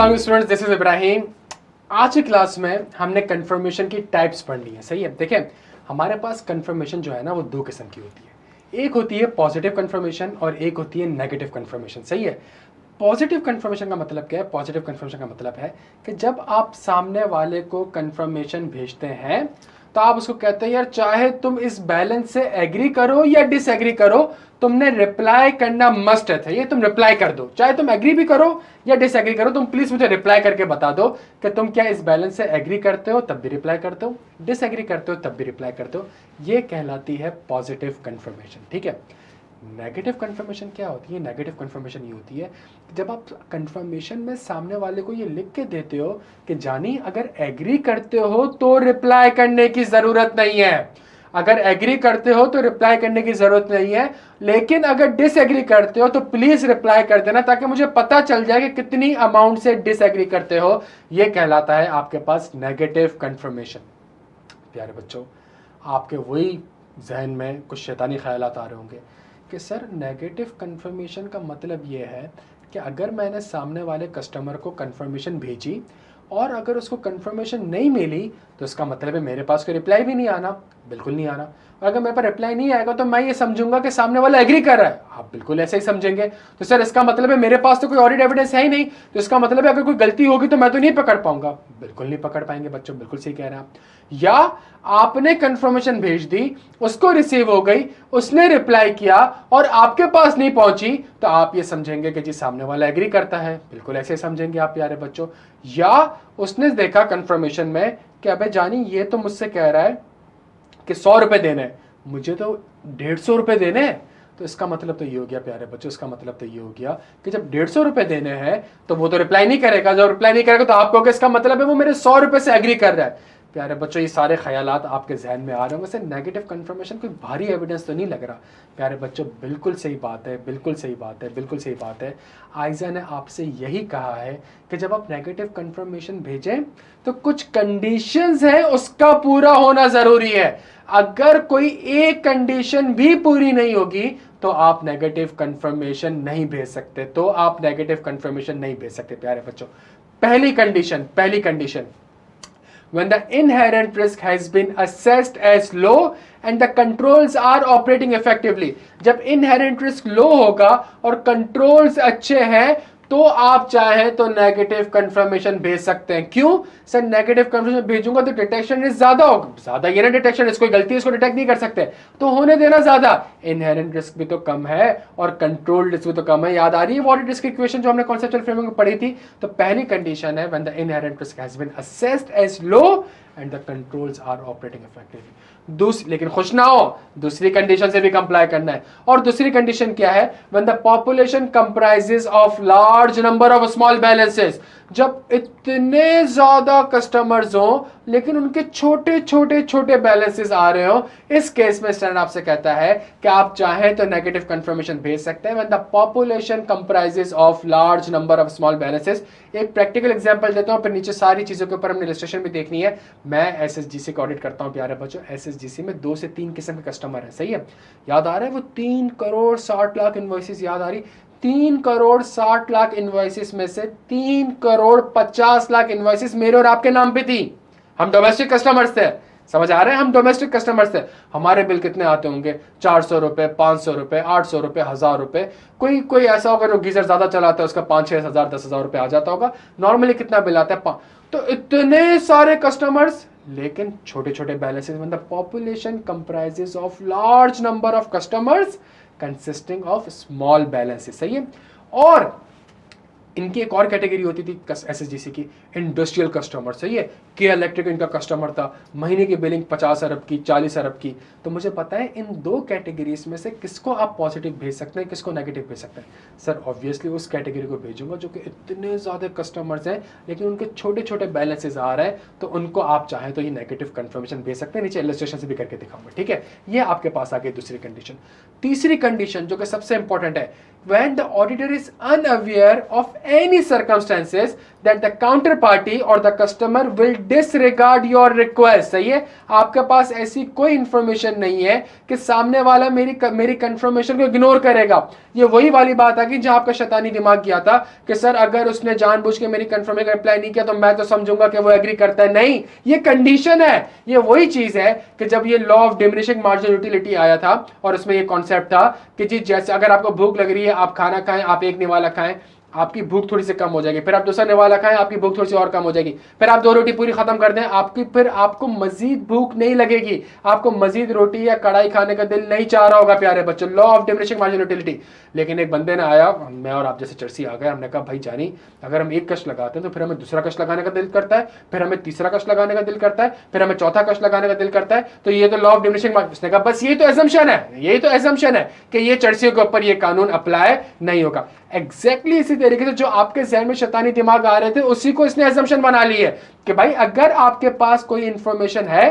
अस्सलाम students, this is Ibrahim. आज की क्लास में हमने कंफर्मेशन की टाइप्स पढ़नी है। सही है, देखिए हमारे पास कंफर्मेशन जो है ना वो दो किस्म की होती है। एक होती है पॉजिटिव कंफर्मेशन और एक होती है नेगेटिव कंफर्मेशन। सही है, पॉजिटिव कंफर्मेशन का मतलब क्या है? पॉजिटिव कंफर्मेशन का मतलब है कि जब आप सामने वाले को कंफर्मेशन भेजते हैं तो आप उसको कहते हैं यार चाहे तुम इस बैलेंस से एग्री करो या डिसएग्री करो, तुमने रिप्लाई करना मस्ट है। ये तुम रिप्लाई कर दो, चाहे तुम एग्री भी करो या डिसएग्री करो, तुम प्लीज मुझे रिप्लाई करके बता दो कि तुम क्या इस बैलेंस से एग्री करते हो, तब भी रिप्लाई करते हो, डिसएग्री करते हो तब भी रिप्लाई करते हो। ये कहलाती है पॉजिटिव कंफर्मेशन। ठीक है। नेगेटिव कंफर्मेशन क्या होती है? नेगेटिव कंफर्मेशन ये होती है कि जब आप कंफर्मेशन में सामने वाले को ये लिख के देते हो कि जानी अगर एग्री करते हो तो रिप्लाई करने की जरूरत नहीं है, अगर एग्री करते हो तो रिप्लाई करने की जरूरत नहीं है, लेकिन अगर डिसएग्री करते हो तो प्लीज रिप्लाई कर देना ताकि मुझे पता चल जाए कि कितनी अमाउंट से डिसएग्री करते हो। यह कहलाता है आपके पास नेगेटिव कंफर्मेशन। प्यारे बच्चों, आपके वही जहन में कुछ शैतानी ख्यालात आ रहे होंगे कि सर नेगेटिव कंफर्मेशन का मतलब ये है कि अगर मैंने सामने वाले कस्टमर को कंफर्मेशन भेजी और अगर उसको कंफर्मेशन नहीं मिली तो इसका मतलब है मेरे पास कोई रिप्लाई भी नहीं आना। बिल्कुल नहीं आना। और अगर मेरे पास रिप्लाई नहीं आएगा तो मैं ये समझूंगा कि सामने वाला एग्री कर रहा है। आप बिल्कुल ऐसे ही समझेंगे। तो सर इसका मतलब है मेरे पास तो कोई ऑडिट एविडेंस है ही नहीं, तो इसका मतलब है अगर कोई गलती होगी तो मैं तो नहीं पकड़ पाऊंगा। बिल्कुल नहीं पकड़ पाएंगे बच्चों, बिल्कुल सही कह रहे हैं आप। या आपने कंफर्मेशन भेज दी, उसको रिसीव हो गई, उसने रिप्लाई किया और आपके पास नहीं पहुंची, तो आप ये समझेंगे कि जी सामने वाला एग्री करता है। बिल्कुल ऐसे समझेंगे आप प्यारे बच्चों। या उसने देखा कंफर्मेशन में कि अबे जानी ये तो मुझसे कह रहा है कि 100 रुपए देने हैं, मुझे तो 150 रुपए देने हैं, तो इसका मतलब तो ये हो गया प्यारे बच्चों, इसका मतलब तो ये हो गया कि जब 150 रुपए देने हैं तो वो तो रिप्लाई नहीं करेगा। जब रिप्लाई नहीं करेगा तो आप कहोगे इसका मतलब है वो मेरे 100 रुपए से एग्री कर रहा है। प्यारे बच्चों, ये सारे ख्यालात आपके जहन में आ रहे होंगे। वैसे नेगेटिव कंफर्मेशन कोई भारी एविडेंस तो नहीं लग रहा। प्यारे बच्चों, बिल्कुल सही बात है, बिल्कुल सही बात है, बिल्कुल सही बात है। आयजा ने आपसे यही कहा है कि जब आप नेगेटिव कंफर्मेशन भेजें तो कुछ कंडीशंस है उसका पूरा होना जरूरी है। अगर कोई एक कंडीशन भी पूरी नहीं होगी तो आप नेगेटिव कंफर्मेशन नहीं भेज सकते, तो आप नेगेटिव कंफर्मेशन नहीं भेज सकते प्यारे बच्चों। पहली condition, when the inherent risk has been assessed as low and the controls are operating effectively। जब inherent risk low होगा और controls अच्छे हैं तो आप चाहे तो नेगेटिव कंफर्मेशन भेज सकते हैं। क्यों सर? नेगेटिव कंफर्मेशन भेजूंगा तो डिटेक्शन रिस्क ज्यादा होगा। ज्यादा ये ना डिटेक्शन रिस्क, कोई गलती इसको डिटेक्ट नहीं कर सकते, तो होने देना ज्यादा। इनहेरेंट रिस्क भी तो कम है और कंट्रोल रिस्क भी तो कम है। याद आ रही है ऑडिट रिस्क इक्वेशन जो हमने कॉन्सेप्चुअल फ्रेमवर्क में पढ़ी थी? तो पहली कंडीशन है when the inherent risk has been assessed as low and the controls are operating effectively. लेकिन खुश ना हो, दूसरी कंडीशन से भी कंप्लाई करना है। और दूसरी कंडीशन क्या है? When the population comprises of large number of small balances. जब इतने ज्यादा कस्टमर्स हो लेकिन उनके छोटे छोटे छोटे बैलेंसेस आ रहे हो, इस केस में स्टैंडर्ड आपसे कहता है कि आप चाहें तो नेगेटिव कंफर्मेशन भेज सकते हैं when the population comprises of large number of small balances. एक प्रैक्टिकल एग्जांपल देता हूं, फिर नीचे सारी चीजों के ऊपर हमने इलस्ट्रेशन भी देखनी है। मैं एसएसजीसी का ऑडिट करता हूं प्यारे बच्चों। एसएसजीसी में 2 से 3 किस्म के कस्टमर हैं। सही है, याद आ रहा है वो 3 करोड़ 60 लाख इनवॉइसेस? याद आ रही? 3 करोड़ 60 लाख इनवॉइसेस में से 3 करोड़ 50 लाख इनवॉइसेस मेरे और आपके नाम पे थी। हम डोमेस्टिक कस्टमर्स थे। समझ आ रहे हैं? हम डोमेस्टिक कस्टमर्स थे। हमारे बिल कितने आते होंगे? 400 रुपए, 500 रुपए, 800 रुपए, 1000 रुपए। कोई ऐसा होगा जो गीजर ज्यादा चलाता है उसका 5-6 हजार 10,000 रुपए आ जाता होगा। नॉर्मली कितना बिल आता है? तो इतने सारे कस्टमर्स लेकिन छोटे छोटे बैलेंसेस। मतलब population comprises of large number of customers consisting of small balances. सही है। और इनकी एक और कैटेगरी होती थी एसएसजीसी की, इंडस्ट्रियल कस्टमर। सही है, के इलेक्ट्रिक इनका कस्टमर था, महीने की बिलिंग 50 अरब की, 40 अरब की। तो मुझे पता है इन 2 कैटेगरीज में से किसको आप पॉजिटिव भेज सकते हैं, किसको नेगेटिव भेज सकते हैं? सर ऑब्वियसली उस कैटेगरी को भेजूंगा जो कि इतने ज्यादा कस्टमर्स हैं लेकिन उनके छोटे छोटे बैलेंसेस आ रहे हैं, तो उनको आप चाहें तो ये नेगेटिव कंफर्मेशन भेज सकते हैं। नीचे इलस्ट्रेशन से भी करके दिखाऊंगा। ठीक है, ये आपके पास आ गई दूसरी कंडीशन। तीसरी कंडीशन जो कि सबसे इंपॉर्टेंट है when the auditor is unaware of any circumstances that the counterparty or the customer will disregard your request। सही है, आपके पास ऐसी कोई इंफॉर्मेशन नहीं है कि सामने वाला मेरी कंफर्मेशन को इग्नोर करेगा। ये वही वाली बात है कि जहां आपका शैतानी दिमाग किया था कि सर अगर उसने जानबूझ के मेरी कंफर्मेशन का रिप्लाई नहीं किया तो मैं तो समझूंगा कि वो एग्री करता है। नहीं, ये कंडीशन है। ये वही चीज है कि जब ये law of diminishing marginal utility आया था और उसमें ये कॉन्सेप्ट था कि जी जैसे अगर आपको भूख लग रही है, आप खाना खाएं, आप एक निवाला खाएं, आपकी भूख थोड़ी सी कम हो जाएगी, फिर आप दूसरा निवाला खाएं, आपकी भूख थोड़ी सी और कम हो जाएगी, फिर आप 2 रोटी पूरी खत्म कर दें, फिर आपको मजीद भूख नहीं लगेगी, आपको मजीद रोटी या कढ़ाई खाने का दिल नहीं चाह रहा होगा प्यारे बच्चों। Law of diminishing marginal utility. लेकिन एक बंदे ने आया, मैं और आप जैसे चर्सी आ गए, हमने कहा भाई जानी अगर हम एक कश लगाते हैं तो फिर हमें दूसरा कश लगाने का दिल करता है, फिर हमें तीसरा कश लगाने का दिल करता है, फिर हमें चौथा कश लगाने का दिल करता है, तो ये तो लॉ ऑफ डिमिनिशिंग मार्जिनल। उसने कहा बस यही तो एजम्पशन है, यही तो एजम्पशन है कि ये चर्सियों के ऊपर ये कानून अप्लाई नहीं होगा। एग्जैक्टली इसी तरीके से जो आपके जहन में शैतानी दिमाग आ रहे थे उसी को इसने एजम्पशन बना ली है कि भाई अगर आपके पास कोई इंफॉर्मेशन है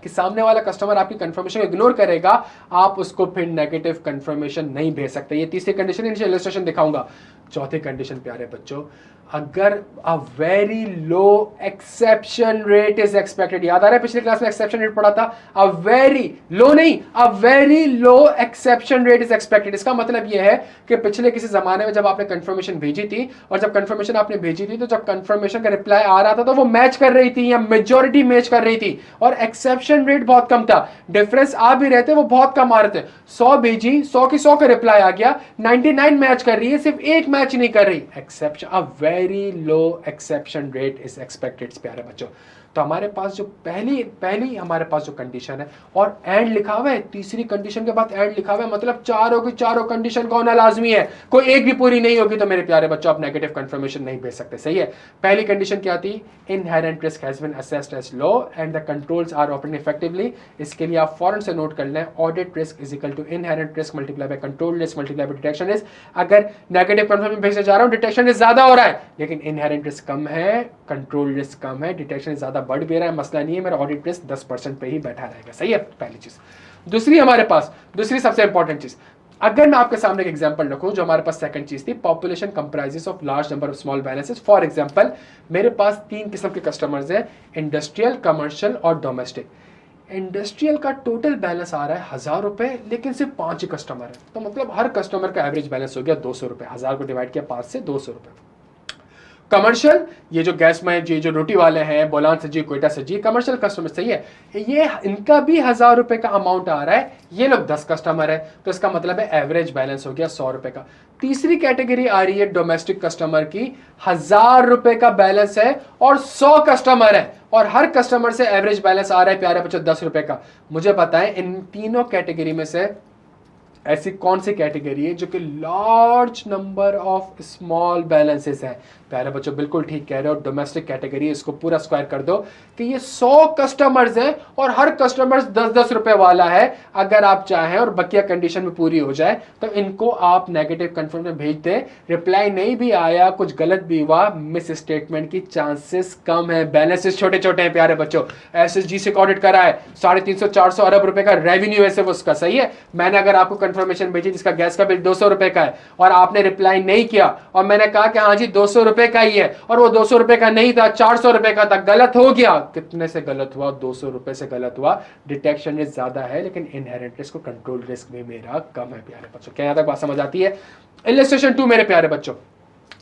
कि सामने वाला कस्टमर आपकी कंफर्मेशन इग्नोर करेगा, आप उसको फिर नेगेटिव कंफर्मेशन नहीं भेज सकते। ये तीसरी कंडीशन, नीचे इलस्ट्रेशन दिखाऊंगा। चौथी कंडीशन प्यारे बच्चों, अगर अ very low exception rate is expected. याद आ रहा है पिछली क्लास में एक्सेप्शन रेट पढ़ा था, अ वेरी लो नहीं, अ very low exception rate is expected. इसका मतलब यह है कि पिछले किसी जमाने में जब आपने कंफर्मेशन भेजी थी और जब कंफर्मेशन आपने भेजी थी तो जब कंफर्मेशन का रिप्लाई आ रहा था तो वो मैच कर रही थी या मेजॉरिटी मैच कर रही थी और एक्सेप्शन रेट बहुत कम था। डिफरेंस आ भी रहते वो बहुत कम आ रहे थे। 100 भेजी, 100 की 100 का रिप्लाई आ गया, 99 मैच कर रही है, सिर्फ एक मैच नहीं कर रही। Exception, a very low exception rate is expected प्यारे बच्चों। तो हमारे पास जो पहली हमारे पास जो कंडीशन है और एंड लिखा हुआ है, तीसरी कंडीशन के बाद एंड लिखा हुआ है, मतलब चारों की चारों कंडीशन का होना लाजमी है। कोई एक भी पूरी नहीं होगी तो मेरे प्यारे बच्चों आप नेगेटिव कंफर्मेशन नहीं भेज सकते। सही है। पहली कंडीशन क्या थी? Inherent risk has been assessed as low and the controls are operating effectively. इसके लिए आप फौरन से नोट कर लें, audit risk is equal to inherent risk multiply by control risk multiply by detection risk. अगर नेगेटिव कंफर्मेशन भेजने जा रहा हूं, डिटेक्शन रिस्क ज्यादा हो रहा है, लेकिन इनहेरेंट रिस्क कम है, कंट्रोल रिस्क कम है, डिटेक्शन ज्यादा बढ़ भी रहा है, मसला नहीं है, मेरा ऑडिट रिस्क 10% पे ही बैठा रहेगा। सही है, पहली चीज। दूसरी हमारे पास, दूसरी सबसे इंपॉर्टेंट चीज, अगर मैं आपके सामने एक एग्जांपल रखूं, जो हमारे पास सेकंड चीज थी, population comprises of large number of small balances. For example मेरे पास 3 किस्म के कस्टमर्स हैं, इंडस्ट्रियल, कमर्शियल और डोमेस्टिक। इंडस्ट्रियल का टोटल बैलेंस आ रहा है 1000 रुपए, लेकिन सिर्फ 5 ही कस्टमर है, तो मतलब हर कस्टमर का एवरेज बैलेंस हो गया 200 रुपए। 1000 को डिवाइड किया 5 से, 200 रुपए। कमर्शियल, ये जो गैस में जो रोटी वाले हैं, बोलान सजी, कोयटा सजी, कमर्शियल कस्टमर। सही है, ये इनका भी 1000 रुपए का अमाउंट आ रहा है, ये लोग 10 कस्टमर है, तो इसका मतलब है एवरेज बैलेंस हो गया 100 रुपए का। तीसरी कैटेगरी आ रही है डोमेस्टिक कस्टमर की, 1000 रुपए का बैलेंस है और 100 कस्टमर है और हर कस्टमर से एवरेज बैलेंस आ रहा है प्यारे बच्चों 10 रुपए का। मुझे बताएं इन तीनों कैटेगरी में से ऐसी कौन सी कैटेगरी है जो कि large number of small balances है? प्यारे बच्चों बिल्कुल ठीक कह रहे हो, डोमेस्टिक कैटेगरी। इसको पूरा स्क्वायर कर दो कि ये 100 कस्टमर्स हैं और हर कस्टमर 10-10 रुपए वाला है। अगर आप चाहें और बकिया कंडीशन में पूरी हो जाए तो इनको आप नेगेटिव कंफर्मेशन भेज दें, रिप्लाई नहीं भी आया, कुछ गलत भी हुआ, मिस स्टेटमेंट की चांसेस कम है। बैलेंसेस छोटे छोटे हैं प्यारे बच्चों। एसएसजी से ऑडिट करा है, 350-400 अरब रुपए का रेवेन्यू है सिर्फ उसका। सही है, मैंने अगर आपको कंफर्मेशन भेजी जिसका गैस का बिल 200 रुपए का है और आपने रिप्लाई नहीं किया और मैंने कहा कि हाँ जी 200 रुपए का ही है और वो 200 रुपए का नहीं था, 400 रुपए का था, गलत हो गया। कितने से गलत हुआ? 200 रुपए से गलत हुआ। डिटेक्शन रिस्क ज्यादा है लेकिन इनहेरेंट रिस्क को कंट्रोल रिस्क भी मेरा कम है प्यारे बच्चों। क्या यहां तक बात समझ आती है? इलस्ट्रेशन 2 मेरे प्यारे बच्चों।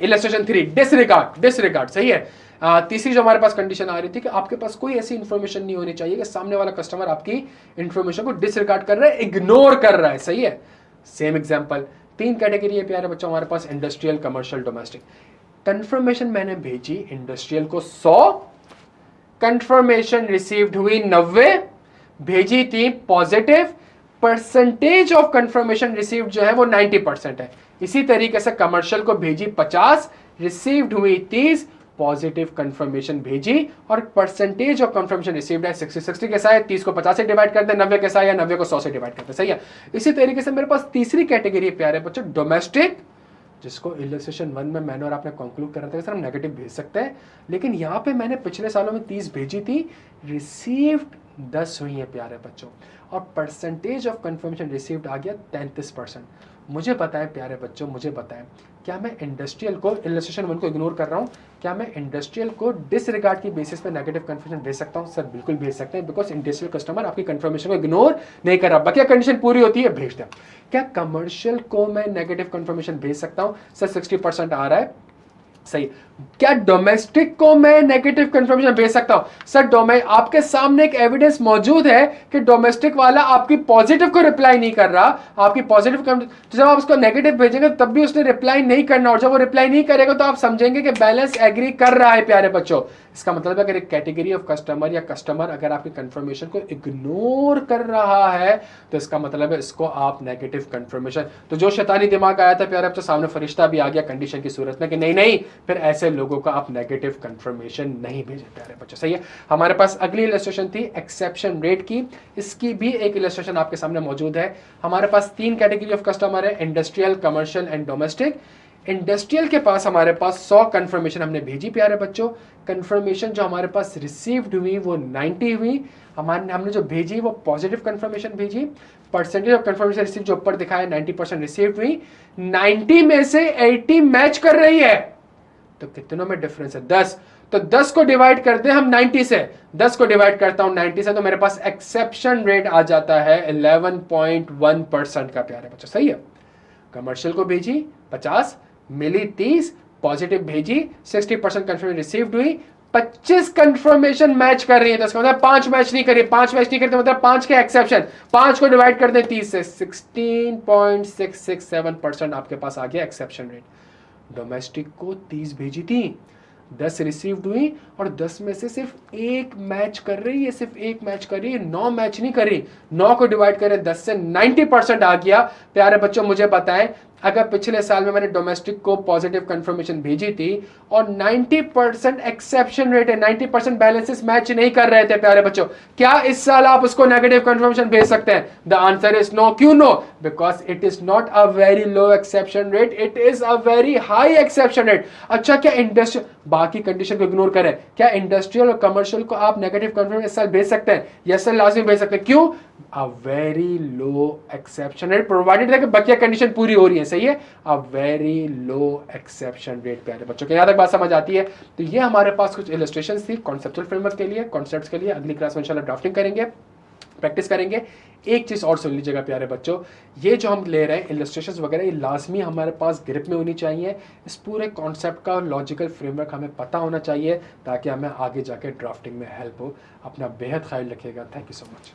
Illustration 3 disregard. सही है। तीसरी जो हमारे पास कंडीशन आ रही थी कि आपके पास कोई ऐसी इंफॉर्मेशन नहीं होनी चाहिए कि सामने वाला कस्टमर आपकी इंफॉर्मेशन को डिसरिगार्ड कर रहा है, इग्नोर कर रहा है। सही है। सेम एग्जांपल, 3 कैटेगरी है प्यारे बच्चों हमारे पास, इंडस्ट्रियल, कमर्शियल, डोमेस्टिक। कंफर्मेशन मैंने भेजी इंडस्ट्रियल को 100, कंफर्मेशन रिसीव्ड हुई 90, भेजी थी positive, percentage of confirmation received जो है वो 90% है। इसी तरीके से कमर्शियल को भेजी 50, रिसीव्ड हुई 30, पॉजिटिव कंफर्मेशन भेजी और परसेंटेज ऑफ कंफर्मेशन रिसीव्ड है 60 कैसा है? 30 को 50 से डिवाइड करते हैं, 90 कैसा है? या 90 को 100 से डिवाइड करते हैं। सही है। इसी तरीके से मेरे पास तीसरी कैटेगरी है प्यारे बच्चों, डोमेस्टिक, जिसको इलस्ट्रेशन 1 में मैंने और आपने कंक्लूड करा था कि सर हम नेगेटिव भेज सकते हैं, लेकिन यहाँ पे मैंने पिछले सालों में 30 भेजी थी, रिसीव्ड 10 हुई है प्यारे बच्चों और परसेंटेज ऑफ कंफर्मेशन रिसीव्ड आ गया 33%। मुझे बताएं प्यारे बच्चों, मुझे बताएं, क्या मैं इंडस्ट्रियल को, इलस्ट्रेशन 1 को इग्नोर कर रहा हूं, क्या मैं इंडस्ट्रियल को डिसरिगार्ड की बेसिस पे नेगेटिव कंफर्मेशन भेज सकता हूं? सर बिल्कुल भेज सकते हैं, बिकॉज इंडस्ट्रियल कस्टमर आपकी कंफर्मेशन को इग्नोर नहीं कर रहा, बाकी कंडीशन पूरी होती है, भेज दें। क्या कमर्शियल को मैं नेगेटिव कंफर्मेशन भेज सकता हूं? सर 60% आ रहा है, सही। क्या डोमेस्टिक को मैं नेगेटिव कंफर्मेशन भेज सकता हूं? सर आपके सामने एक एविडेंस मौजूद है कि डोमेस्टिक वाला आपकी पॉजिटिव को रिप्लाई नहीं कर रहा, आपकी पॉजिटिव, तो जब आप उसको नेगेटिव भेजेंगे तब भी उसने रिप्लाई नहीं करना, और जब वो रिप्लाई नहीं करेगा तो आप समझेंगे कि बैलेंस एग्री कर रहा है प्यारे बच्चों। इसका मतलब है अगर एक कैटेगरी ऑफ कस्टमर या कस्टमर अगर आपकी कंफर्मेशन को इग्नोर कर रहा है तो इसका मतलब है इसको आप नेगेटिव कंफर्मेशन, तो जो शैतानी दिमाग आया था प्यारे बच्चों, सामने फरिश्ता भी आ गया कंडीशन की सूरत में कि नहीं नहीं, फिर ऐसे लोगों का आप नेगेटिव कंफर्मेशन नहीं भेजें प्यारे बच्चों, सही है। हमारे पास अगली इलस्ट्रेशन थी एक्सेप्शन रेट की, इसकी भी एक इलस्ट्रेशन आपके सामने मौजूद है। हमारे पास 3 कैटेगरी ऑफ कस्टमर है, industrial, commercial and domestic. Industrial के पास हमारे पास 100 कंफर्मेशन हमने भेजी प्यारे बच्चों, कंफर्मेशन जो हमारे पास रिसीव्ड हुई वो 90 हुई, हमने जो भेजी वो पॉजिटिव कंफर्मेशन भेजी। परसेंटेज ऑफ कंफर्मेशन रिसीव जो ऊपर दिखाया 90% रिसीव्ड हुई, 90 में से 80 मैच कर रही है, तो कितनों में डिफरेंस है? 10। तो 10 को डिवाइड करते हैं हम 90 से, 10 को डिवाइड करता हूं 90 से तो मेरे पास एक्सेप्शन रेट आ जाता है 11.1% का प्यारे बच्चों, सही है। कमर्शियल को भेजी 50, मिली 30, पॉजिटिव भेजी 60% कंफर्मेशन रिसीव्ड हुई, 25 कंफर्मेशन मैच कर रही है, तो इसका मतलब 5 मैच नहीं करी, 5 मैच नहीं करते मतलब 5 के एक्सेप्शन, 5 को डिवाइड कर दें 30 से, 16.667% आपके पास आ गया एक्सेप्शन रेट। डोमेस्टिक को 30 भेजी थी, 10 रिसीव्ड हुई और 10 में से सिर्फ 1 मैच कर रही है, सिर्फ 1 मैच कर रही है, 9 मैच नहीं करी। 9 को डिवाइड करें 10 से, 90% आ गया। प्यारे बच्चों मुझे बताएं, अगर पिछले साल में मैंने डोमेस्टिक को पॉजिटिव कंफर्मेशन भेजी थी और 90% एक्सेप्शन रेट है, 90% बैलेंसेस मैच नहीं कर रहे थे प्यारे बच्चों, क्या इस साल आप उसको नेगेटिव कंफर्मेशन भेज सकते हैं? The answer is no. क्यों no? Because it is not a very low exception rate, it is a very high exception rate. अच्छा, क्या इंडस्ट्रियल, बाकी कंडीशन को इग्नोर करें, क्या इंडस्ट्रियल और कमर्शियल को आप नेगेटिव कंफर्मेशन इस साल भेज सकते हैं? यस सर, लाजमी भेज सकते हैं। क्यों? अ very low exception rate, provided है कि बाकी कंडीशन पूरी हो रही है, सही है। अ वेरी लो एक्सेप्शन रेट प्यारे बच्चों के, यहां तक बात समझ आती है? तो ये हमारे पास कुछ इलस्ट्रेशंस थी कॉन्सेप्चुअल फ्रेमवर्क के लिए, कॉन्सेप्ट्स के लिए। अगली क्लास में इंशाल्लाह ड्राफ्टिंग करेंगे, प्रैक्टिस करेंगे। एक चीज और सुन लीजिएगा प्यारे बच्चों, ये जो हम ले रहे हैं इलस्ट्रेशंस वगैरह, ये लाजमी हमारे पास ग्रिप में होनी चाहिए। इस पूरे कॉन्सेप्ट का लॉजिकल फ्रेमवर्क हमें पता होना चाहिए ताकि हमें आगे जाके ड्राफ्टिंग में हेल्प हो। अपना बेहद ख्याल रखिएगा। Thank you so much.